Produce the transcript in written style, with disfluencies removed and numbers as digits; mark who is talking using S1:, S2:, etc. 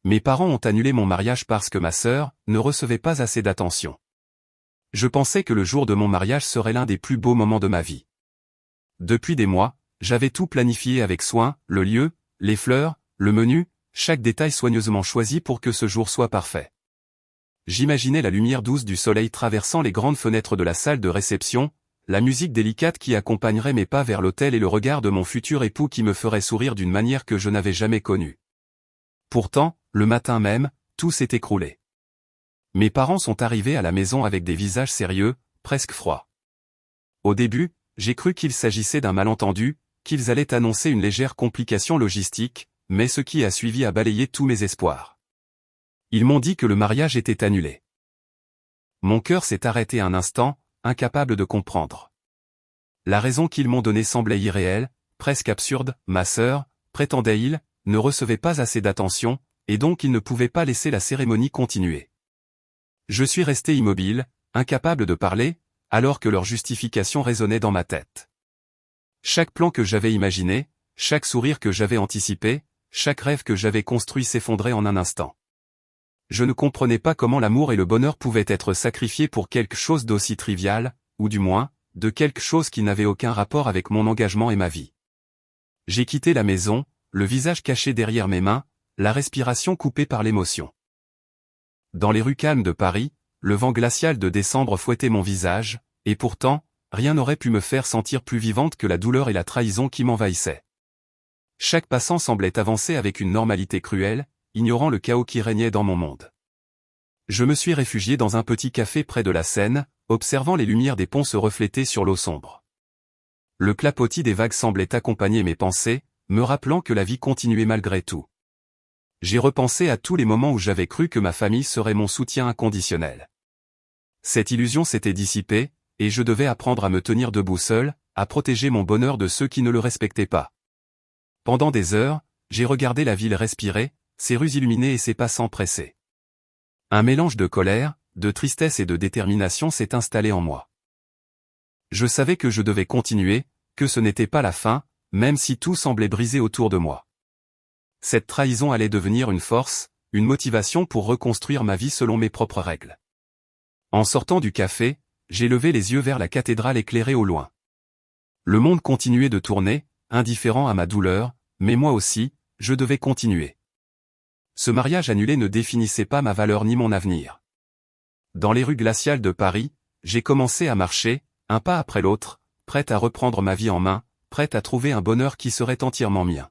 S1: Mes parents ont annulé mon mariage parce que ma sœur ne recevait pas assez d'attention. Je pensais que le jour de mon mariage serait l'un des plus beaux moments de ma vie. Depuis des mois, j'avais tout planifié avec soin, le lieu, les fleurs, le menu, chaque détail soigneusement choisi pour que ce jour soit parfait. J'imaginais la lumière douce du soleil traversant les grandes fenêtres de la salle de réception, la musique délicate qui accompagnerait mes pas vers l'autel et le regard de mon futur époux qui me ferait sourire d'une manière que je n'avais jamais connue. Pourtant, le matin même, tout s'est écroulé. Mes parents sont arrivés à la maison avec des visages sérieux, presque froids. Au début, j'ai cru qu'il s'agissait d'un malentendu, qu'ils allaient annoncer une légère complication logistique, mais ce qui a suivi a balayé tous mes espoirs. Ils m'ont dit que le mariage était annulé. Mon cœur s'est arrêté un instant, incapable de comprendre. La raison qu'ils m'ont donnée semblait irréelle, presque absurde. Ma sœur, prétendait-il, ne recevait pas assez d'attention, et donc il ne pouvait pas laisser la cérémonie continuer. Je suis resté immobile, incapable de parler, alors que leur justification résonnait dans ma tête. Chaque plan que j'avais imaginé, chaque sourire que j'avais anticipé, chaque rêve que j'avais construit s'effondrait en un instant. Je ne comprenais pas comment l'amour et le bonheur pouvaient être sacrifiés pour quelque chose d'aussi trivial, ou du moins, de quelque chose qui n'avait aucun rapport avec mon engagement et ma vie. J'ai quitté la maison, le visage caché derrière mes mains, la respiration coupée par l'émotion. Dans les rues calmes de Paris, le vent glacial de décembre fouettait mon visage, et pourtant, rien n'aurait pu me faire sentir plus vivante que la douleur et la trahison qui m'envahissaient. Chaque passant semblait avancer avec une normalité cruelle, ignorant le chaos qui régnait dans mon monde. Je me suis réfugié dans un petit café près de la Seine, observant les lumières des ponts se refléter sur l'eau sombre. Le clapotis des vagues semblait accompagner mes pensées, me rappelant que la vie continuait malgré tout. J'ai repensé à tous les moments où j'avais cru que ma famille serait mon soutien inconditionnel. Cette illusion s'était dissipée, et je devais apprendre à me tenir debout seul, à protéger mon bonheur de ceux qui ne le respectaient pas. Pendant des heures, j'ai regardé la ville respirer, ses rues illuminées et ses passants pressés. Un mélange de colère, de tristesse et de détermination s'est installé en moi. Je savais que je devais continuer, que ce n'était pas la fin, même si tout semblait brisé autour de moi. Cette trahison allait devenir une force, une motivation pour reconstruire ma vie selon mes propres règles. En sortant du café, j'ai levé les yeux vers la cathédrale éclairée au loin. Le monde continuait de tourner, indifférent à ma douleur, mais moi aussi, je devais continuer. Ce mariage annulé ne définissait pas ma valeur ni mon avenir. Dans les rues glaciales de Paris, j'ai commencé à marcher, un pas après l'autre, prête à reprendre ma vie en main, prête à trouver un bonheur qui serait entièrement mien.